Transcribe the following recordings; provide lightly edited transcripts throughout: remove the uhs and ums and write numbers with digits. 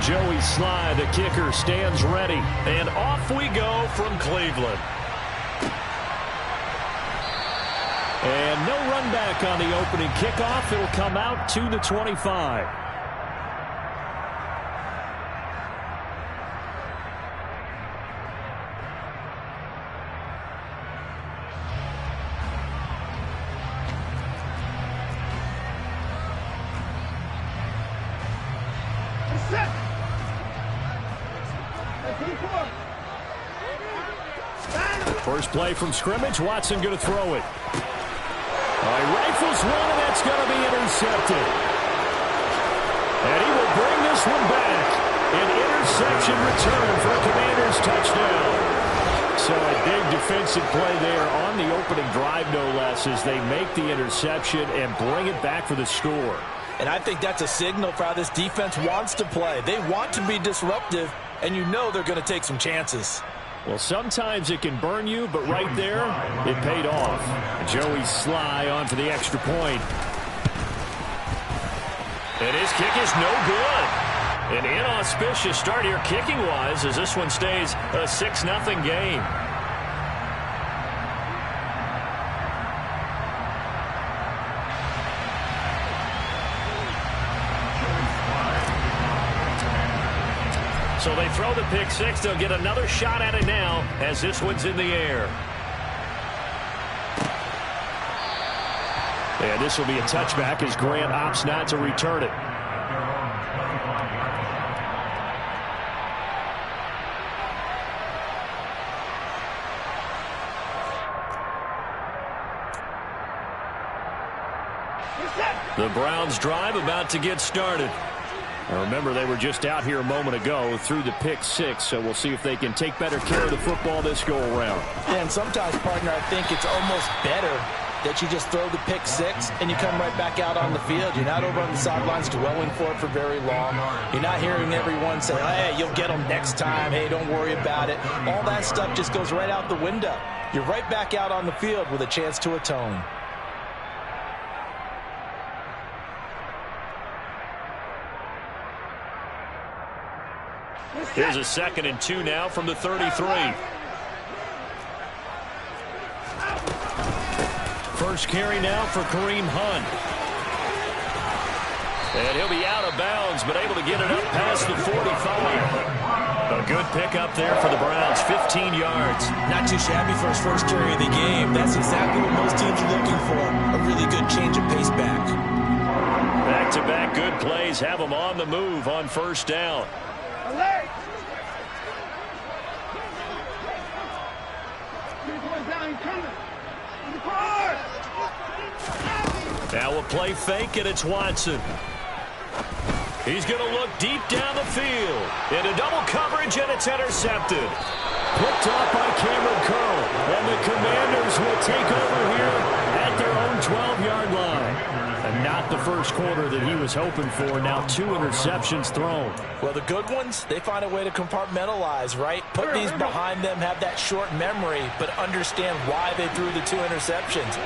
Joey Sly, the kicker, stands ready. And off we go from Cleveland. And no run back on the opening kickoff. It'll come out to the 25. First play from scrimmage. Watson going to throw it. He rifles one, and that's going to be intercepted. And he will bring this one back. An interception return for a Commanders touchdown. So a big defensive play there on the opening drive, no less, as they make the interception and bring it back for the score. And I think that's a signal for how this defense wants to play. They want to be disruptive, and you know they're going to take some chances. Well, sometimes it can burn you, but right there, it paid off. Joey Sly on for the extra point. And his kick is no good. An inauspicious start here kicking-wise as this one stays a 6-0 game. So they throw the pick six. They'll get another shot at it now as this one's in the air. And this will be a touchback as Grant opts not to return it. The Browns drive about to get started. Now remember, they were just out here a moment ago through the pick six, so we'll see if they can take better care of the football this go-around. And sometimes, partner, I think it's almost better that you just throw the pick six and you come right back out on the field. You're not over on the sidelines dwelling for it for very long. You're not hearing everyone say, hey, you'll get them next time. Hey, don't worry about it. All that stuff just goes right out the window. You're right back out on the field with a chance to atone. Here's a 2nd and 2 now from the 33. First carry now for Kareem Hunt. And he'll be out of bounds, but able to get it up past the 45. A good pickup there for the Browns, 15 yards. Not too shabby for his first carry of the game. That's exactly what most teams are looking for. A really good change of pace back. Back-to-back good plays have them on the move on first down. Now a play fake, and it's Watson. He's going to look deep down the field. Into double coverage, and it's intercepted. Picked off by Cameron Curl. And the Commanders will take over here at their own 12-yard line. And not the first quarter that he was hoping for. Now 2 interceptions thrown. Well, the good ones, they find a way to compartmentalize, right? Put these behind them, have that short memory, but understand why they threw the 2 interceptions.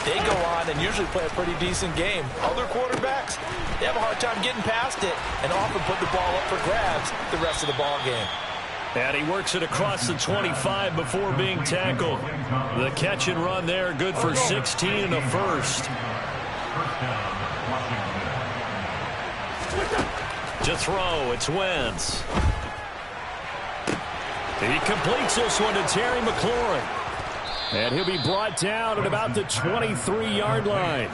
They go on and usually play a pretty decent game. Other quarterbacks, they have a hard time getting past it and often put the ball up for grabs the rest of the ball game. And he works it across the 25 before being tackled. The catch and run there, good for 16 and a first. To throw, it's Wentz. He completes this one to Terry McLaurin. And he'll be brought down at about the 23-yard line.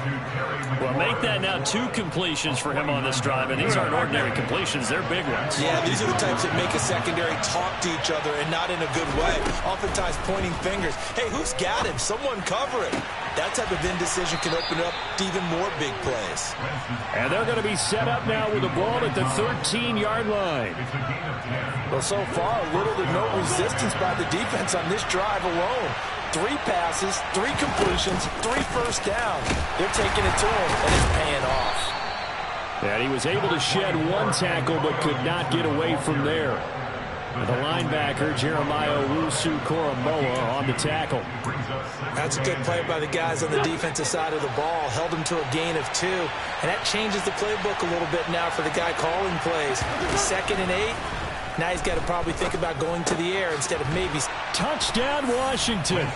Well, make that now 2 completions for him on this drive. And these aren't ordinary completions. They're big ones. Yeah, these are the types that make a secondary talk to each other and not in a good way. Oftentimes pointing fingers. Hey, who's got him? Someone cover it. That type of indecision can open up to even more big plays. And they're going to be set up now with the ball at the 13-yard line. Well, so far, little to no resistance by the defense on this drive alone. 3 passes, 3 completions, 3 first downs. They're taking it to him, and it's paying off. And he was able to shed 1 tackle, but could not get away from there. The linebacker, Jeremiah Owusu-Koramoah, on the tackle. That's a good play by the guys on the defensive side of the ball. Held him to a gain of 2. And that changes the playbook a little bit now for the guy calling plays. 2nd and 8. Now he's got to probably think about going to the air instead of maybe. Touchdown, Washington.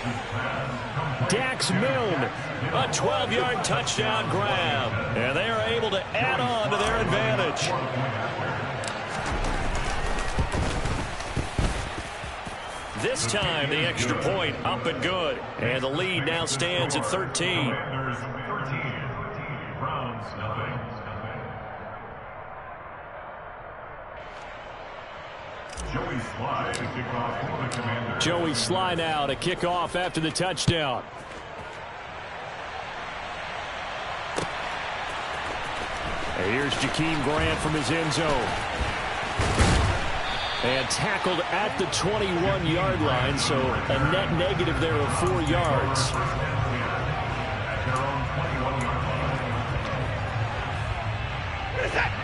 Dax Milne, a 12-yard touchdown grab. And they are able to add on to their advantage. This time, the extra point up and good. And the lead now stands at 13. Joey Sly now to kick off after the touchdown. And here's Jakeem Grant from his end zone. And tackled at the 21-yard line, so a net negative there of 4 yards.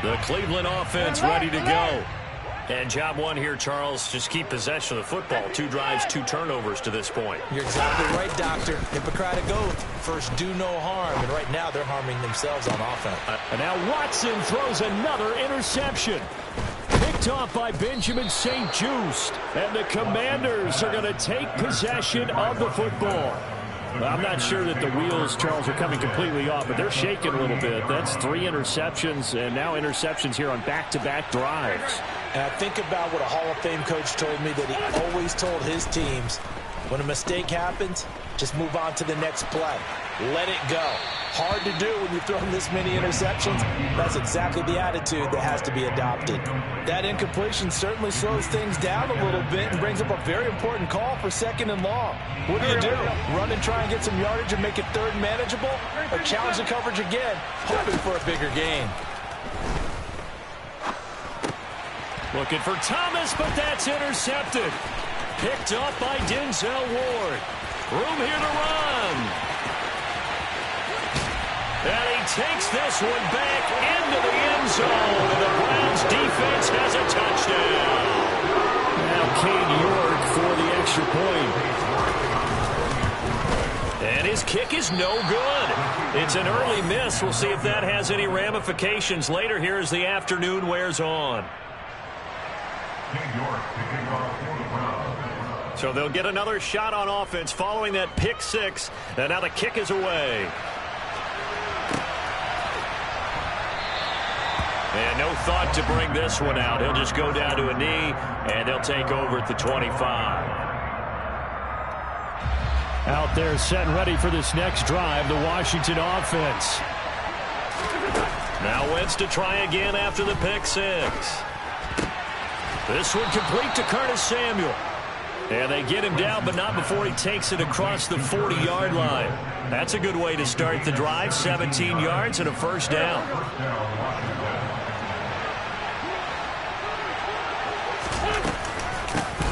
The Cleveland offense ready to go. And job one here, Charles, just keep possession of the football. 2 drives, 2 turnovers to this point. You're exactly right, Doctor. Hippocratic oath. First, do no harm. And right now, they're harming themselves on offense. And now Watson throws another interception. Picked off by Benjamin St-Juste. And the Commanders are going to take possession of the football. Well, I'm not sure that the wheels, Charles, are coming completely off, but they're shaking a little bit. That's 3 interceptions, and now interceptions here on back-to-back drives. And I think about what a Hall of Fame coach told me that he always told his teams, when a mistake happens, just move on to the next play. Let it go. Hard to do when you've thrown this many interceptions. That's exactly the attitude that has to be adopted. That incompletion certainly slows things down a little bit and brings up a very important call for 2nd and long. What do? Run and try and get some yardage and make it 3rd manageable? Or challenge the coverage again, hoping for a bigger gain? Looking for Thomas, but that's intercepted. Picked up by Denzel Ward. Room here to run. And he takes this one back into the end zone. And the Browns defense has a touchdown. Now Cade York for the extra point. And his kick is no good. It's an early miss. We'll see if that has any ramifications later here as the afternoon wears on. So they'll get another shot on offense following that pick 6. And now the kick is away. And no thought to bring this one out. He'll just go down to a knee, and they'll take over at the 25. Out there set and ready for this next drive, the Washington offense. Now Wentz to try again after the pick 6. This one complete to Curtis Samuel. And they get him down, but not before he takes it across the 40-yard line. That's a good way to start the drive. 17 yards and a first down.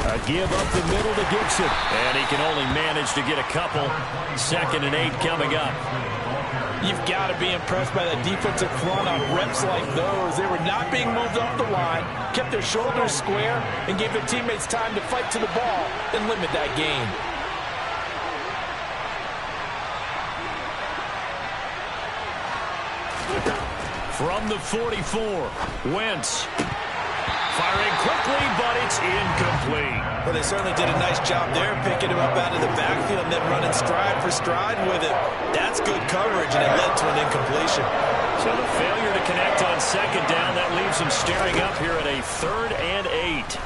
A give up the middle to Gibson. And he can only manage to get a couple. 2nd and 8 coming up. You've got to be impressed by that defensive front on reps like those. They were not being moved off the line, kept their shoulders square, and gave their teammates time to fight to the ball and limit that gain. From the 44, Wentz. Firing quickly, but it's incomplete. Well, they certainly did a nice job there, picking him up out of the backfield and then running stride for stride with it. That's good coverage, and it led to an incompletion. So the failure to connect on 2nd down, that leaves him staring up here at a 3rd and 8.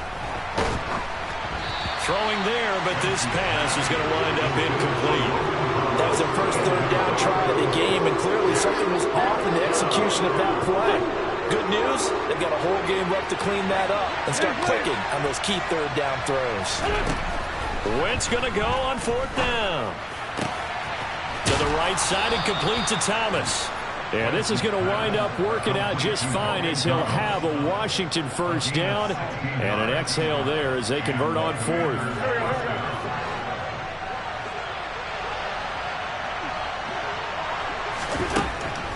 Throwing there, but this pass is going to wind up incomplete. That was their first 3rd down try of the game, and clearly something was off in the execution of that play. Good news, they've got a whole game left to clean that up and start clicking on those key 3rd down throws. Wentz going to go on 4th down. To the right side and complete to Thomas. And this is going to wind up working out just fine as he'll have a Washington first down and an exhale there as they convert on 4th.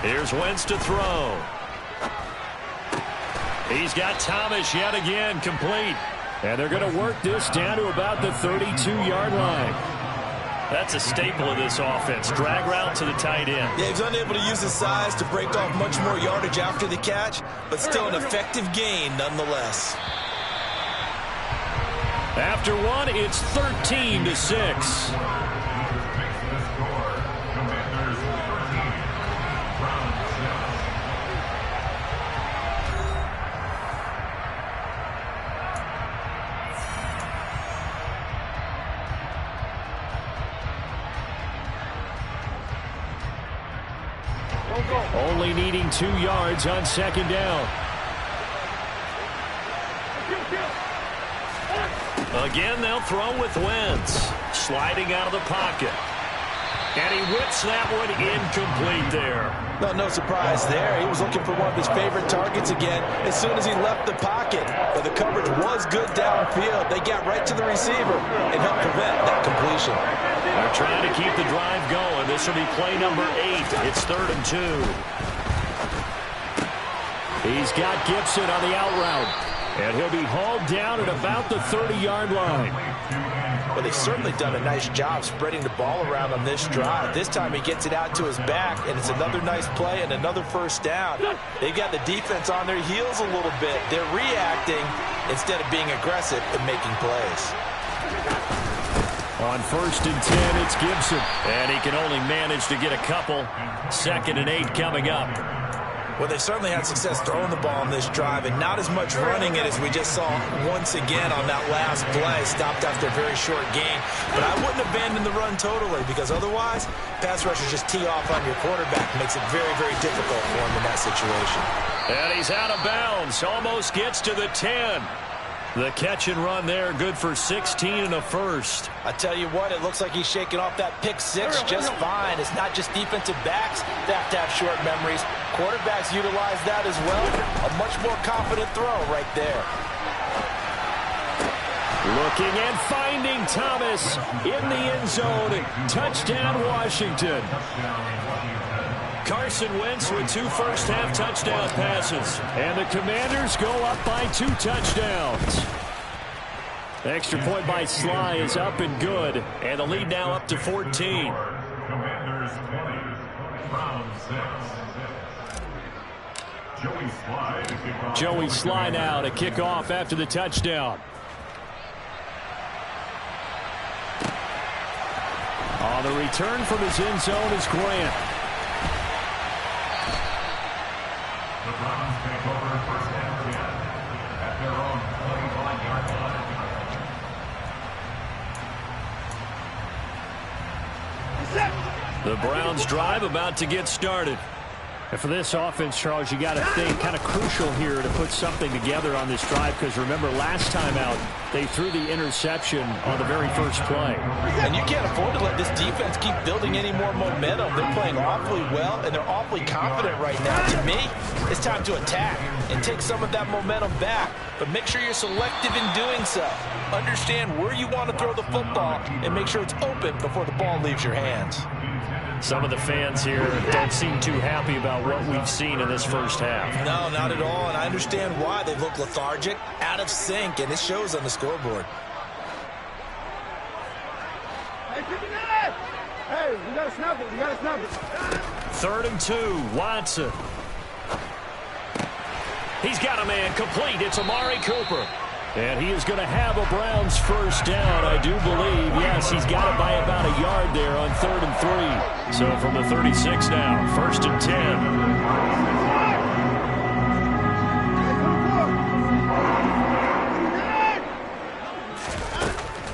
Here's Wentz to throw. He's got Thomas yet again complete. And they're going to work this down to about the 32-yard line. That's a staple of this offense. Drag route to the tight end. Yeah, he's unable to use his size to break off much more yardage after the catch, but still an effective gain nonetheless. After one, it's 13-6. Only needing 2 yards on second down. Again, they'll throw with Wentz. Sliding out of the pocket. And he whips that one incomplete there. No surprise there. He was looking for one of his favorite targets again as soon as he left the pocket. But the coverage was good downfield. They got right to the receiver and helped prevent that completion. They're trying to keep the drive going. This will be play number 8. It's 3rd and 2. He's got Gibson on the out route. And he'll be hauled down at about the 30-yard line. Well, they've certainly done a nice job spreading the ball around on this drive. This time he gets it out to his back, and it's another nice play and another first down. They've got the defense on their heels a little bit. They're reacting instead of being aggressive and making plays. On 1st and 10, it's Gibson. And he can only manage to get a couple. 2nd and 8 coming up. Well, they certainly had success throwing the ball on this drive and not as much running it as we just saw once again on that last play. Stopped after a very short gain. But I wouldn't abandon the run totally because otherwise, pass rushers just tee off on your quarterback. Makes it very, very difficult for him in that situation. And he's out of bounds. Almost gets to the 10. The catch and run there, good for 16 and a first. I tell you what, it looks like he's shaking off that pick six just fine. It's not just defensive backs that have to have short memories. Quarterbacks utilize that as well. A much more confident throw right there. Looking and finding Thomas in the end zone. Touchdown, Washington. Carson Wentz with 2 first-half touchdown passes. And the Commanders go up by 2 touchdowns. The extra point by Sly is up and good. And the lead now up to 14. Commanders 20, round 6. Joey Sly now to kick off after the touchdown. On the return from his end zone is Grant. The Browns take over first and 10 at their own 25-yard line. The Browns drive about to get started. And for this offense, Charles, you got to think kind of crucial here to put something together on this drive because remember last time out they threw the interception on the very first play. And you can't afford to let this defense keep building any more momentum. They're playing awfully well and they're awfully confident right now. To me, it's time to attack and take some of that momentum back. But make sure you're selective in doing so. Understand where you want to throw the football and make sure it's open before the ball leaves your hands. Some of the fans here don't seem too happy about what we've seen in this first half. No, not at all, and I understand why. They've looked lethargic, out of sync, and it shows on the scoreboard. Hey, we got to snap it. We got to snap it. 3rd and 2, Watson. He's got a man complete. It's Amari Cooper. And he is going to have a Browns first down, I do believe. Yes, he's got it by about a yard there on 3rd and 3. So from the 36 now, 1st and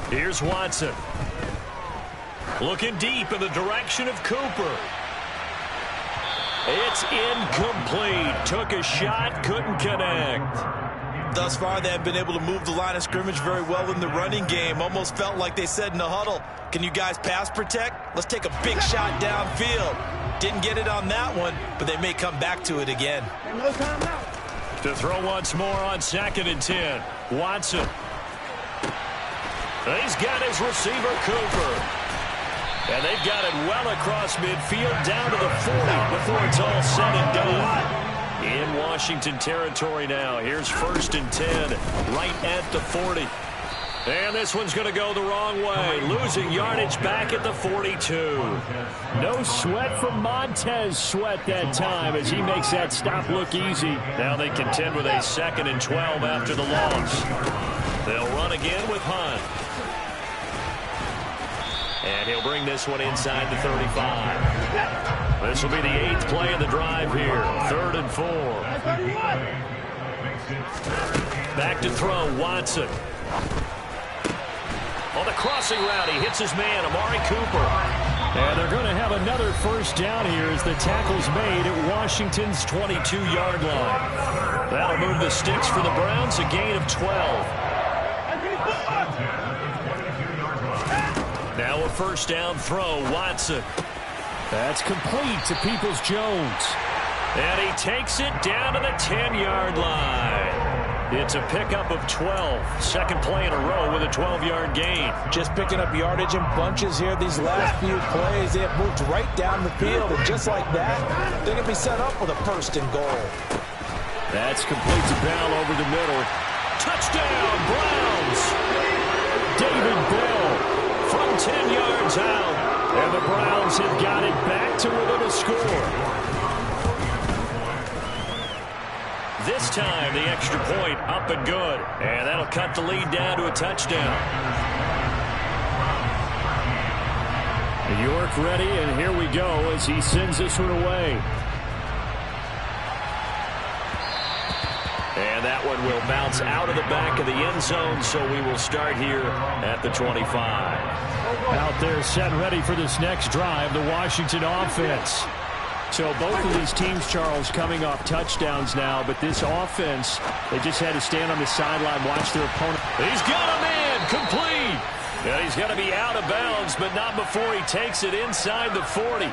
10. Here's Watson. Looking deep in the direction of Cooper. It's incomplete. Took a shot, couldn't connect. Thus far, they have been able to move the line of scrimmage very well in the running game. Almost felt like they said in the huddle, can you guys pass protect? Let's take a big shot downfield. Didn't get it on that one, but they may come back to it again. No time out. To throw once more on 2nd and 10. Watson. He's got his receiver, Cooper. And they've got it well across midfield down to the 40 before it's all said and done. In Washington territory now. Here's 1st and 10, right at the 40. And this one's going to go the wrong way. Losing yardage back at the 42. No sweat from Montez Sweat that time as he makes that stop look easy. Now they contend with a 2nd and 12 after the loss. They'll run again with Hunt. And he'll bring this one inside the 35. This will be the 8th play of the drive here. 3rd and 4. Back to throw, Watson. On the crossing route, he hits his man, Amari Cooper. And they're going to have another 1st down here as the tackle's made at Washington's 22-yard line. That'll move the sticks for the Browns, a gain of 12. Now a 1st down throw, Watson. That's complete to Peoples-Jones. And he takes it down to the 10-yard line. It's a pickup of 12. 2nd play in a row with a 12-yard gain. Just picking up yardage in bunches here. These last few plays, they have moved right down the field. And just like that, they're going to be set up with a 1st and goal. That's complete to Bell over the middle. Touchdown, Browns! David Bell from 10 yards out. And the Browns have got it back to within a score. This time, the extra point up and good. And that'll cut the lead down to a touchdown. York ready, and here we go as he sends this one away. And that one will bounce out of the back of the end zone, so we will start here at the 25. Out there set ready for this next drive, the Washington offense. So both of these teams, Charles, coming off touchdowns now, but this offense, they just had to stand on the sideline, watch their opponent. He's got a man, complete. And he's going to be out of bounds, but not before he takes it inside the 40.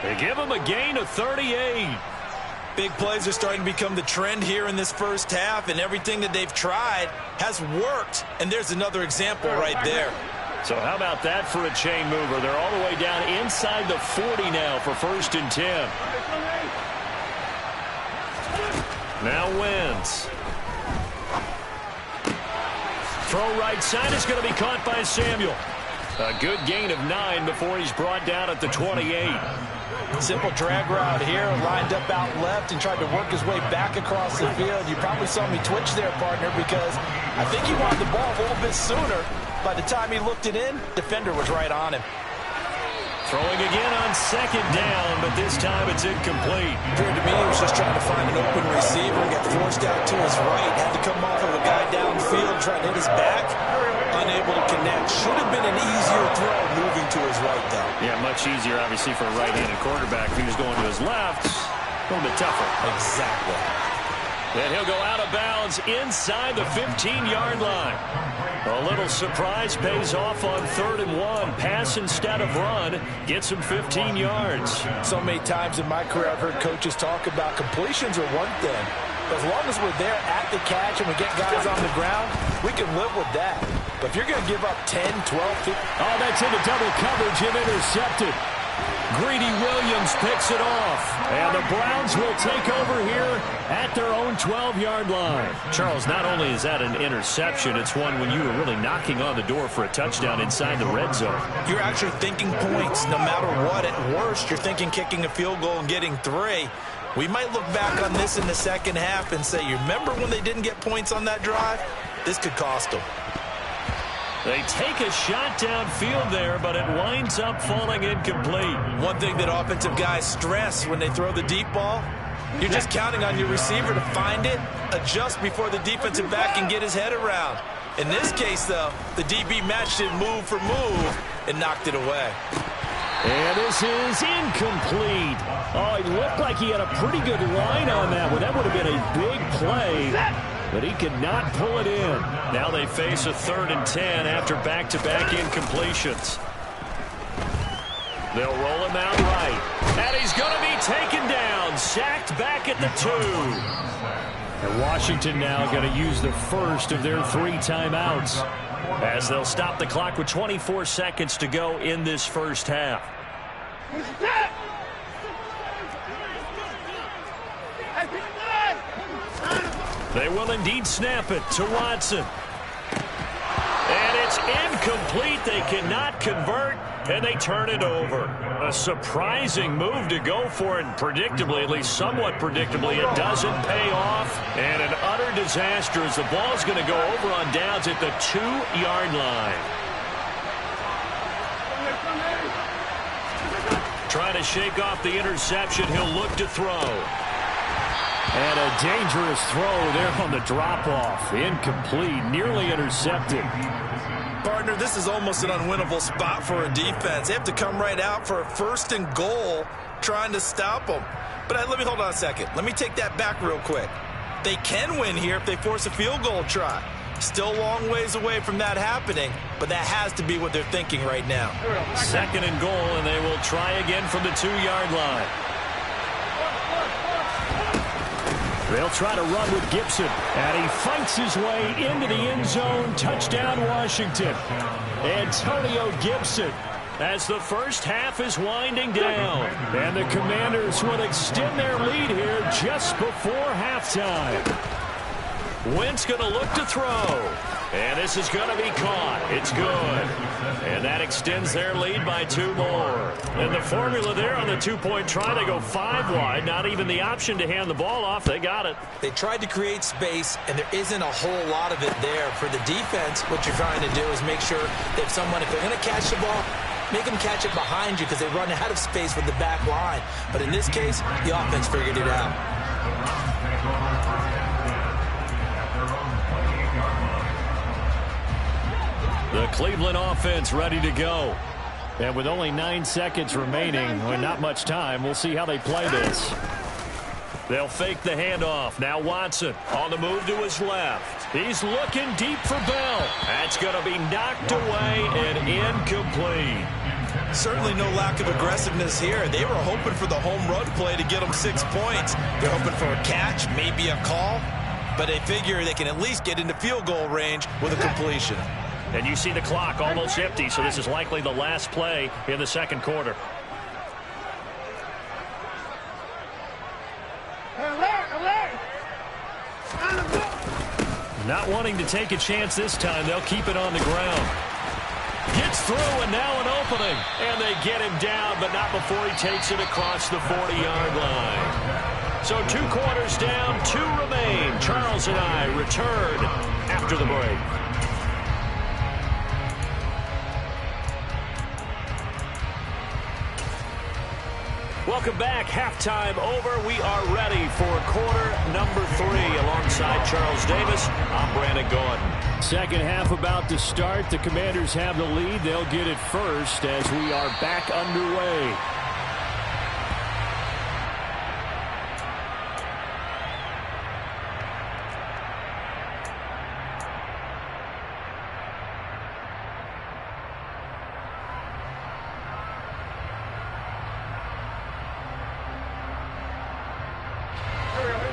They give him a gain of 38. Big plays are starting to become the trend here in this 1st half, and everything that they've tried has worked. And there's another example right there. So how about that for a chain mover? They're all the way down inside the 40 now for 1st and 10. Now Wentz. Throw right side is going to be caught by Samuel. A good gain of 9 before he's brought down at the 28. Simple drag route here, lined up out left and tried to work his way back across the field. You probably saw me twitch there, partner, because I think he wanted the ball a little bit sooner. By the time he looked it in, defender was right on him. Throwing again on 2nd down, but this time it's incomplete. Appeared to me he was just trying to find an open receiver, got forced out to his right, had to come off of a guy downfield, trying to hit his back, unable to connect. Should have been an easier throw moving to his right, though. Yeah, much easier, obviously, for a right-handed quarterback. If he was going to his left, a little bit tougher. Exactly. And he'll go out of bounds inside the 15-yard line. A little surprise pays off on 3rd and 1. Pass instead of run. Gets him 15 yards. So many times in my career I've heard coaches talk about completions are one thing. But as long as we're there at the catch and we get guys on the ground, we can live with that. But if you're going to give up 10, 12, 15... Oh, that's into double coverage and intercepted. Greedy Williams picks it off. And the Browns will take over here at their own 12-yard line. Charles, not only is that an interception, it's one when you were really knocking on the door for a touchdown inside the red zone. You're actually thinking points no matter what. At worst, you're thinking kicking a field goal and getting 3. We might look back on this in the 2nd half and say, you remember when they didn't get points on that drive? This could cost them. They take a shot downfield there, but it winds up falling incomplete. One thing that offensive guys stress when they throw the deep ball, you're just counting on your receiver to find it, adjust before the defensive back can get his head around. In this case, though, the DB matched it move for move and knocked it away. And this is incomplete. Oh, it looked like he had a pretty good line on that one. That would have been a big play, but he could not pull it in. Now they face a 3rd and 10 after back-to-back incompletions. They'll roll him out right. And he's going to be taken down, sacked back at the 2. And Washington now going to use the first of their 3 timeouts, as they'll stop the clock with 24 seconds to go in this 1st half. They will indeed snap it to Watson. And it's incomplete. They cannot convert, and they turn it over. A surprising move to go for it, and predictably, at least somewhat predictably, it doesn't pay off. And an utter disaster as the ball's going to go over on downs at the 2-yard line. Trying to shake off the interception. He'll look to throw. And a dangerous throw there on the drop-off. Incomplete, nearly intercepted. Partner, this is almost an unwinnable spot for a defense. They have to come right out for a 1st and goal trying to stop them. But let me hold on a second. Let me take that back real quick. They can win here if they force a field goal try. Still a long ways away from that happening, but that has to be what they're thinking right now. 2nd and goal, and they will try again from the 2-yard line. They'll try to run with Gibson, and he fights his way into the end zone. Touchdown, Washington. Antonio Gibson, as the first half is winding down. And the Commanders will extend their lead here just before halftime. Wentz going to look to throw. And this is going to be caught. It's good. And that extends their lead by 2 more. And the formula there on the 2-point try, they go 5 wide. Not even the option to hand the ball off. They got it. They tried to create space, and there isn't a whole lot of it there. For the defense, what you're trying to do is make sure that someone, if they're going to catch the ball, make them catch it behind you because they run out of space with the back line. But in this case, the offense figured it out. The Cleveland offense ready to go. And with only 9 seconds remaining, and not much time, we'll see how they play this. They'll fake the handoff. Now Watson on the move to his left. He's looking deep for Bell. That's going to be knocked away and incomplete. Certainly no lack of aggressiveness here. They were hoping for the home run play to get them 6 points. They're hoping for a catch, maybe a call, but they figure they can at least get into field goal range with a completion. And you see the clock almost empty, so this is likely the last play in the 2nd quarter. Not wanting to take a chance this time, they'll keep it on the ground. Gets through, and now an opening. And they get him down, but not before he takes it across the 40-yard line. So 2 quarters down, 2 remain. Charles and I return after the break. Welcome back. Halftime over. We are ready for quarter number 3. Alongside Charles Davis, I'm Brandon Gordon. 2nd half about to start. The Commanders have the lead. They'll get it first as we are back underway.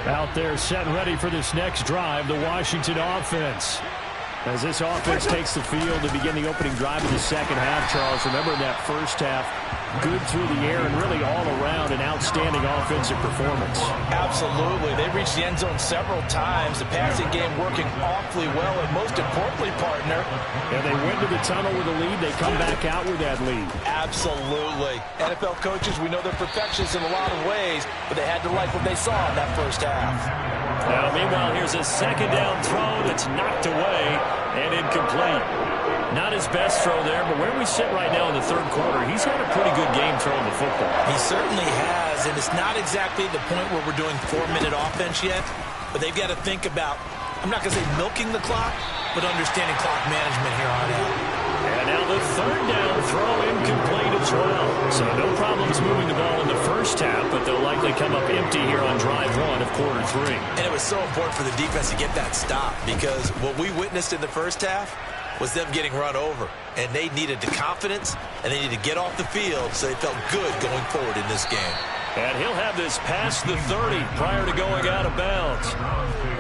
Out there set and ready for this next drive, the Washington offense. As this offense takes the field to begin the opening drive of the 2nd half, Charles, remember in that 1st half, good through the air and really all around an outstanding offensive performance. Absolutely. They reached the end zone several times. The passing game working awfully well, and most importantly, partner. And they went to the tunnel with a lead. They come back out with that lead. Absolutely. NFL coaches, we know they're perfectionists in a lot of ways, but they had to like what they saw in that 1st half. Now, meanwhile, here's a 2nd down throw that's knocked away and incomplete. Not his best throw there, but where we sit right now in the 3rd quarter, he's had a pretty good game throwing the football. He certainly has, and it's not exactly the point where we're doing 4-minute offense yet, but they've got to think about, I'm not going to say milking the clock, but understanding clock management here on out. And now the 3rd down throw incomplete as well. So no problems moving the ball in the 1st half, but they'll likely come up empty here on drive 1 of quarter 3. And it was so important for the defense to get that stop, because what we witnessed in the 1st half was them getting run over, and they needed the confidence, and they needed to get off the field so they felt good going forward in this game. And he'll have this past the 30 prior to going out of bounds.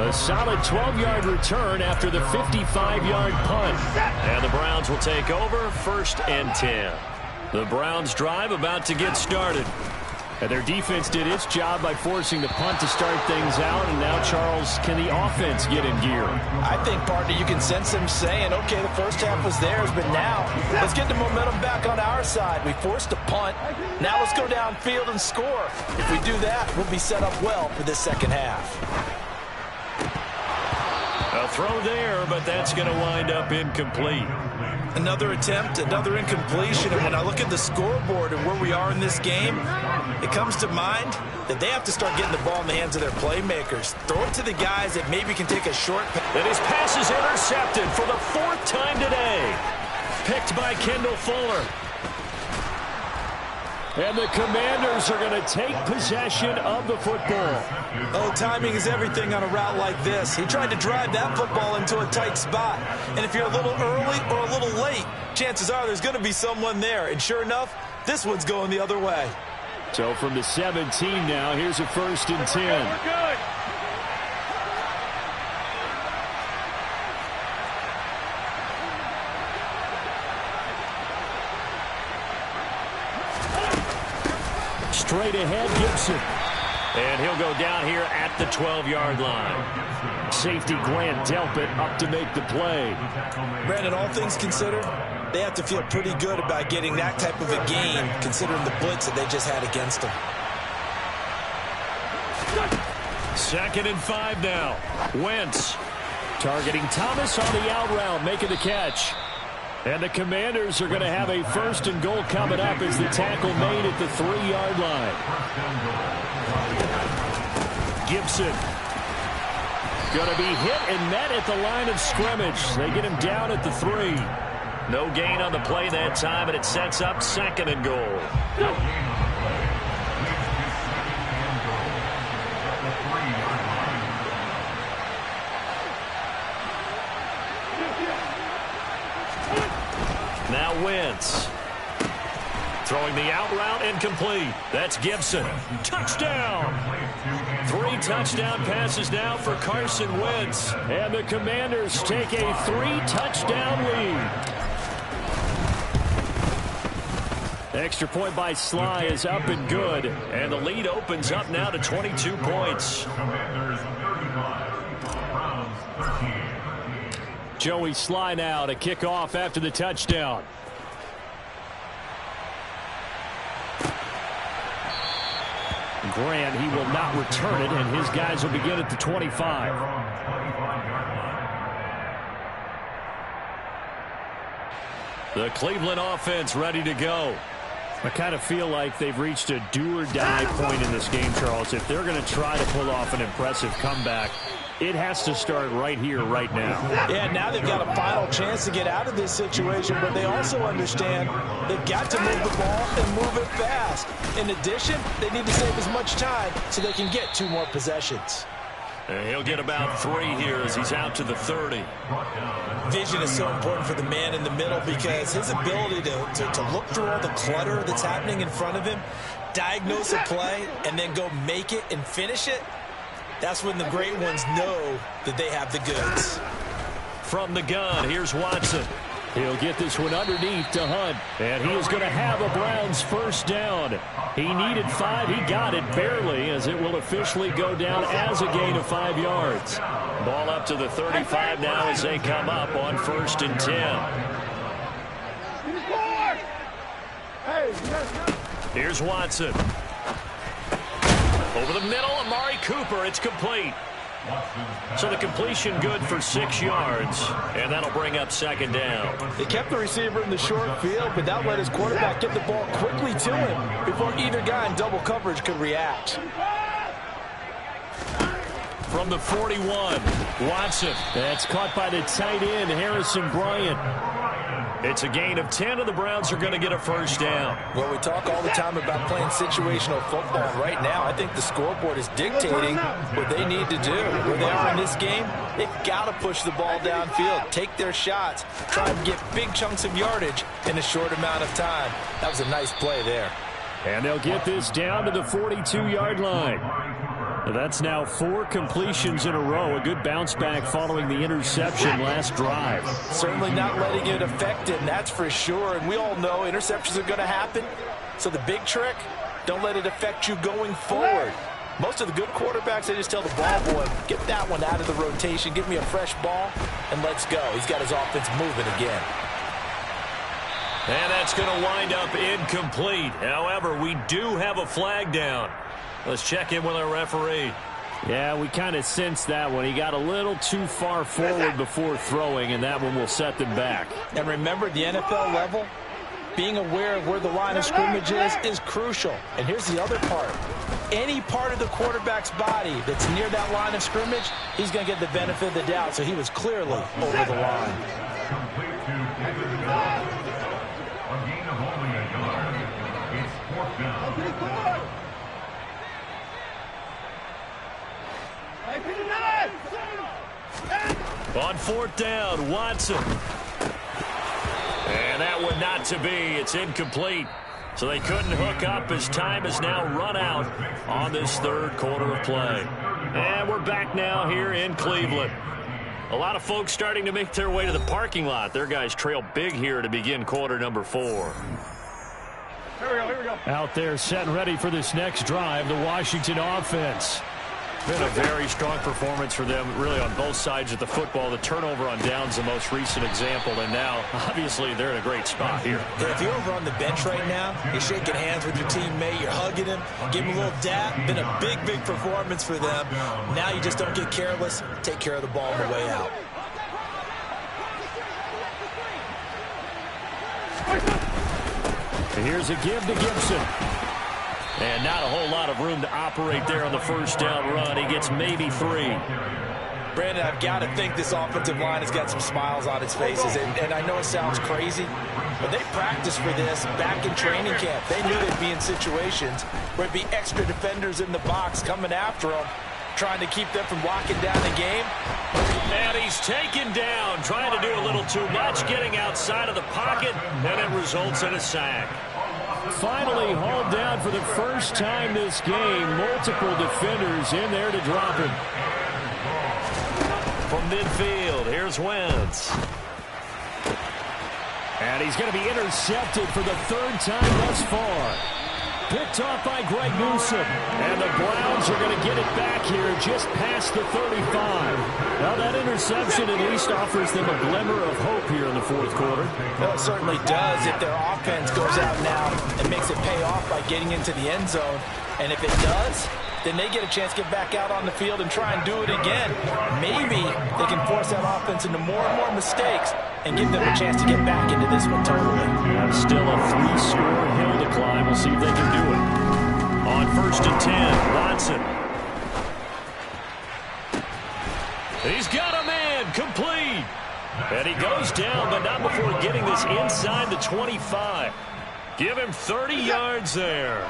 A solid 12-yard return after the 55-yard punt. And the Browns will take over 1st and 10. The Browns drive about to get started. And their defense did its job by forcing the punt to start things out. And now, Charles, can the offense get in gear? I think, partner, you can sense them saying, okay, the first half was theirs, but now let's get the momentum back on our side. We forced a punt. Now let's go downfield and score. If we do that, we'll be set up well for this second half. A throw there, but that's going to wind up incomplete. Another attempt, another incompletion, and when I look at the scoreboard and where we are in this game, it comes to mind that they have to start getting the ball in the hands of their playmakers. Throw it to the guys that maybe can take a short pass. And his pass is intercepted for the 4th time today. Picked by Kendall Fuller. And the Commanders are going to take possession of the football. Oh, timing is everything on a route like this. He tried to drive that football into a tight spot. And if you're a little early or a little late, chances are there's going to be someone there. And sure enough, this one's going the other way. So from the 17 now, here's a 1st and 10. We're good. Straight ahead, Gibson. And he'll go down here at the 12-yard line. Safety Grant Delpit up to make the play. Brandon, all things considered, they have to feel pretty good about getting that type of a gain, considering the blitz that they just had against them. 2nd and 5 now. Wentz. Targeting Thomas on the out route, making the catch. And the Commanders are going to have a 1st and goal coming up as the tackle made at the 3-yard line. Gibson going to be hit and met at the line of scrimmage. They get him down at the 3. No gain on the play that time, and it sets up 2nd and goal. Now Wentz. Throwing the out route incomplete. That's Gibson. Touchdown! 3 touchdown passes now for Carson Wentz. And the Commanders take a 3-touchdown lead. Extra point by Sly is up and good. And the lead opens up now to 22 points. Joey Sly now to kick off after the touchdown. Grant, he will not return it, and his guys will begin at the 25. The Cleveland offense ready to go. I kind of feel like they've reached a do-or-die point in this game, Charles. If they're going to try to pull off an impressive comeback, it has to start right here, right now. Yeah, now they've got a final chance to get out of this situation, but they also understand they've got to move the ball and move it fast. In addition, they need to save as much time so they can get 2 more possessions. And he'll get about 3 here as he's out to the 30. Vision is so important for the man in the middle because his ability to look through all the clutter that's happening in front of him, diagnose a play, and then go make it and finish it, that's when the great ones know that they have the goods. From the gun, here's Watson. He'll get this one underneath to Hunt. And he is going to have a Browns 1st down. He needed 5. He got it barely as it will officially go down as a gain of 5 yards. Ball up to the 35 now as they come up on 1st and 10. Here's Watson. Over the middle, Amari Cooper. It's complete. So the completion good for 6 yards, and that'll bring up 2nd down. They kept the receiver in the short field, but that let his quarterback get the ball quickly to him before either guy in double coverage could react. From the 41, Watson. That's caught by the tight end, Harrison Bryant. It's a gain of 10, and the Browns are going to get a 1st down. Well, we talk all the time about playing situational football. Right now, I think the scoreboard is dictating what they need to do. Where they are in this game, they've got to push the ball downfield, take their shots, try and get big chunks of yardage in a short amount of time. That was a nice play there. And they'll get this down to the 42-yard line. That's now 4 completions in a row. A good bounce back following the interception last drive. Certainly not letting it affect him, that's for sure. And we all know interceptions are going to happen. So the big trick, Don't let it affect you going forward. Most of the good quarterbacks, they just tell the ball boy, get that one out of the rotation, give me a fresh ball, and let's go. He's got his offense moving again. And that's going to wind up incomplete. However, we do have a flag down. Let's check in with our referee. Yeah, we kind of sensed that one. He got a little too far forward before throwing, and that one will set them back. And remember, the NFL level, being aware of where the line of scrimmage is crucial. And here's the other part. Any part of the quarterback's body that's near that line of scrimmage, he's going to get the benefit of the doubt. So he was clearly over the line. Complete to David Bell. A gain of only a yard. It's 4th down. On 4th down, Watson. And that one not to be. It's incomplete. So they couldn't hook up as time has now run out on this 3rd quarter of play. And we're back now here in Cleveland. A lot of folks starting to make their way to the parking lot. Their guys trail big here to begin quarter number 4. Here we go. Out there setting ready for this next drive, the Washington offense. Been a very strong performance for them, really, on both sides of the football. The turnover on downs, the most recent example, and now, obviously, they're in a great spot here. Yeah, if you're over on the bench right now, you're shaking hands with your teammate, you're hugging him, give him a little dap. Been a big, big performance for them. Now you just don't get careless. Take care of the ball on the way out. And here's a give to Gibson. And not a whole lot of room to operate there on the 1st down run. He gets maybe 3. Brandon, I've got to think this offensive line has got some smiles on its faces. And I know it sounds crazy, but they practiced for this back in training camp. They knew they'd be in situations where it'd be extra defenders in the box coming after them, trying to keep them from locking down the game. And he's taken down, trying to do a little too much, getting outside of the pocket, and it results in a sack. Finally hauled down for the first time this game. Multiple defenders in there to drop him. From midfield, here's Wentz. And he's going to be intercepted for the 3rd time thus far. Picked off by Greg Newsome. And the Browns are going to get it back here just past the 35. Now that interception at least offers them a glimmer of hope here in the 4th quarter. Well, it certainly does if their offense goes out now and makes it pay off by getting into the end zone. And if it does, then they get a chance to get back out on the field and try and do it again. Maybe they can force that offense into more and more mistakes and give them a chance to get back into this one totally. Still a 3-score hill to climb. We'll see if they can do it. On 1st and 10, Watson. He's got a man, complete. And he goes down, but not before getting this inside the 25. Give him 30 yards there.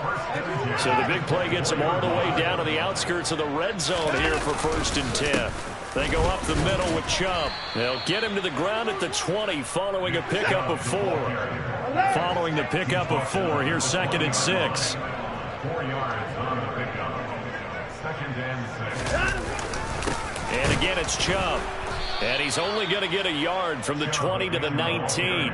So the big play gets him all the way down to the outskirts of the red zone here for 1st and 10. They go up the middle with Chubb. They'll get him to the ground at the 20 following a pickup of 4. Following the pickup of 4, here's 2nd and 6. 4 yards on the pickup. 2nd and 6. And again, it's Chubb. And he's only going to get a yard from the 20 to the 19.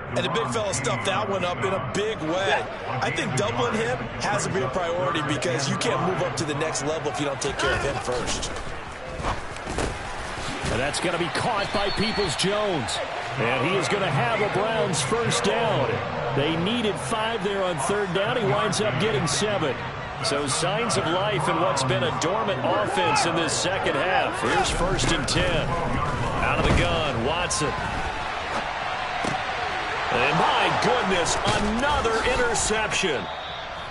And the big fella stuffed that one up in a big way. I think doubling him has to be a priority because you can't move up to the next level if you don't take care of him first. And that's going to be caught by Peoples-Jones. And he is going to have a Browns 1st down. They needed 5 there on 3rd down. He winds up getting 7. So signs of life in what's been a dormant offense in this 2nd half. Here's 1st and 10. Out of the gun, Watson. And my goodness, another interception.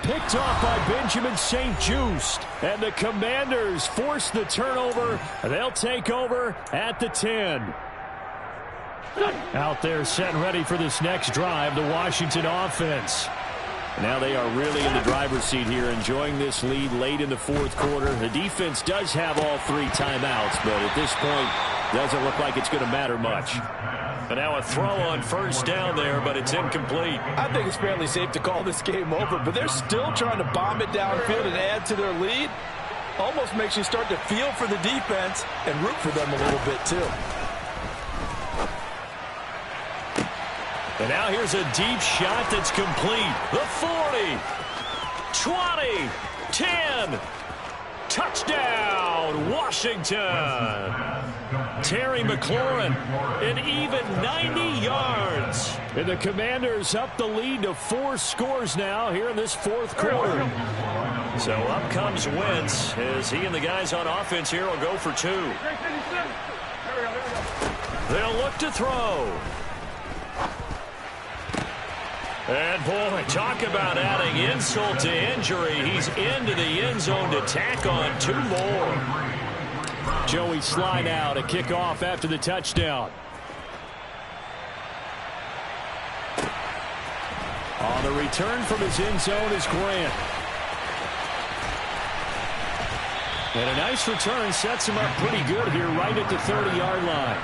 Picked off by Benjamin St-Juste. And the Commanders force the turnover. They'll take over at the 10. Out there setting ready for this next drive, the Washington offense. Now they are really in the driver's seat here, enjoying this lead late in the 4th quarter. The defense does have all 3 timeouts, but at this point, doesn't look like it's going to matter much. And now a throw on 1st down there, but it's incomplete. I think it's fairly safe to call this game over, but they're still trying to bomb it downfield and add to their lead. Almost makes you start to feel for the defense and root for them a little bit, too. And now here's a deep shot that's complete. The 40. 20, 10. Touchdown, Washington. Terry McLaurin, an even 90 yards. And the Commanders up the lead to 4 scores now here in this fourth quarter. So up comes Wentz as he and the guys on offense here will go for 2. They'll look to throw. And, boy, talk about adding insult to injury. He's into the end zone to tack on 2 more. Joey slide out, a kickoff after the touchdown. On the return from his end zone is Grant. And a nice return sets him up pretty good here right at the 30-yard line.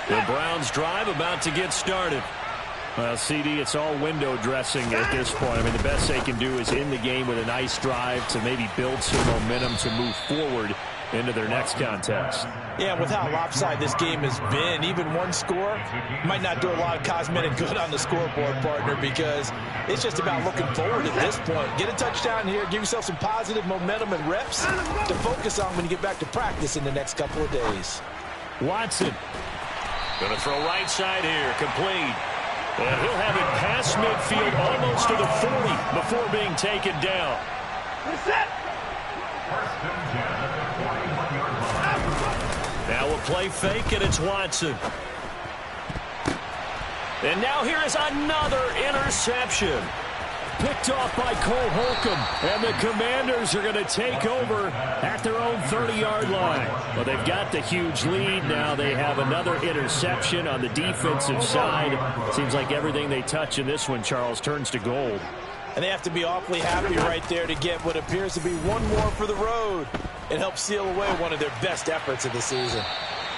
The Browns drive about to get started. Well, CD, it's all window dressing at this point. I mean, the best they can do is end the game with a nice drive to maybe build some momentum to move forward into their next contest. Yeah, with how lopsided this game has been, even one score might not do a lot of cosmetic good on the scoreboard, partner, because it's just about looking forward at this point. Get a touchdown here, give yourself some positive momentum and reps to focus on when you get back to practice in the next couple of days. Watson. Going to throw right side here, complete. And he'll have it past midfield almost to the 40 before being taken down. Now a play fake, and it's Watson. And now here is another interception. Picked off by Cole Holcomb, and the Commanders are going to take over at their own 30-yard line. Well, they've got the huge lead. Now they have another interception on the defensive side. Seems like everything they touch in this one, Charles, turns to gold. And they have to be awfully happy right there to get what appears to be one more for the road. It helps seal away one of their best efforts of the season.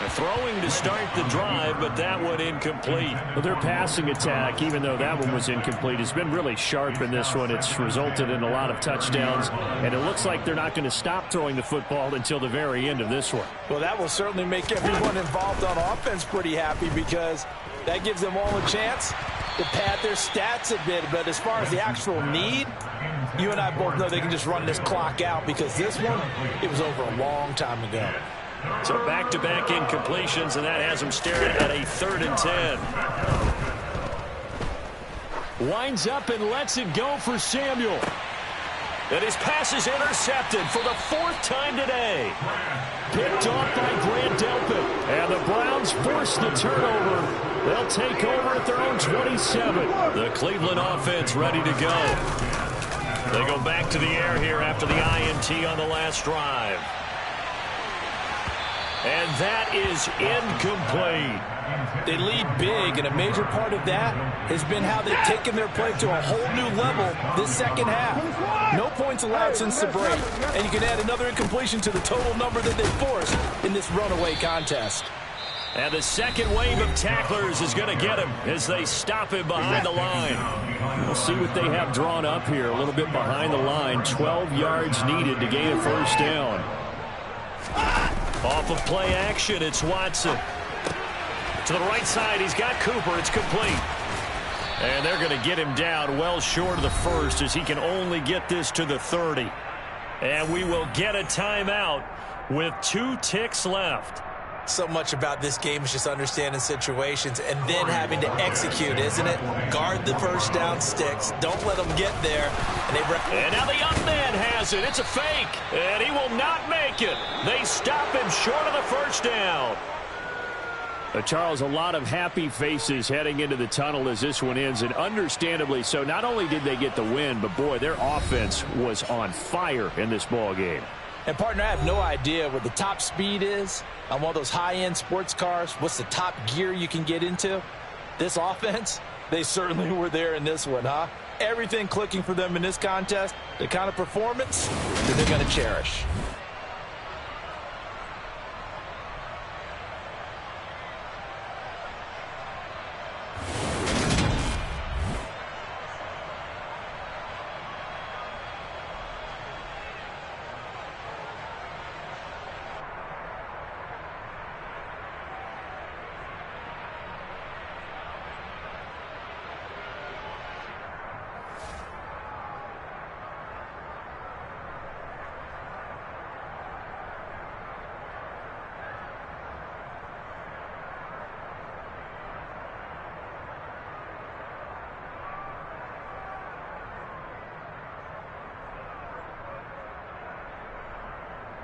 Throwing to start the drive, but that one incomplete. Well, their passing attack, even though that one was incomplete, has been really sharp in this one. It's resulted in a lot of touchdowns, and it looks like they're not going to stop throwing the football until the very end of this one. Well, that will certainly make everyone involved on offense pretty happy, because that gives them all a chance to pad their stats a bit. But as far as the actual need, you and I both know they can just run this clock out, because this one, it was over a long time ago. So back-to-back incompletions, and that has them staring at a 3rd and 10. Winds up and lets it go for Samuel. And his pass is intercepted for the 4th time today. Picked off by Grant Delpit. And the Browns force the turnover. They'll take over at their own 27. The Cleveland offense ready to go. They go back to the air here after the INT on the last drive. And that is incomplete. They lead big, and a major part of that has been how they've taken their play to a whole new level this second half. No points allowed since the break, and you can add another incompletion to the total number that they forced in this runaway contest. And the second wave of tacklers is going to get him as they stop him behind the line. We'll see what they have drawn up here a little bit behind the line. 12 yards needed to gain a first down. Off of play action, it's Watson. To the right side, he's got Cooper. It's complete. And they're going to get him down well short of the first, as he can only get this to the 30. And we will get a timeout with 2 ticks left. So much about this game is just understanding situations and then having to execute, isn't it? Guard the first down sticks. Don't let them get there. And now the young man has it. It's a fake. And he will not make it. They stop him short of the first down. Charles, a lot of happy faces heading into the tunnel as this one ends, and understandably so. Not only did they get the win, but, boy, their offense was on fire in this ball game. And, partner, I have no idea what the top speed is on one of those high-end sports cars. What's the top gear you can get into? This offense, they certainly were there in this one, huh? Everything clicking for them in this contest, the kind of performance that they're going to cherish.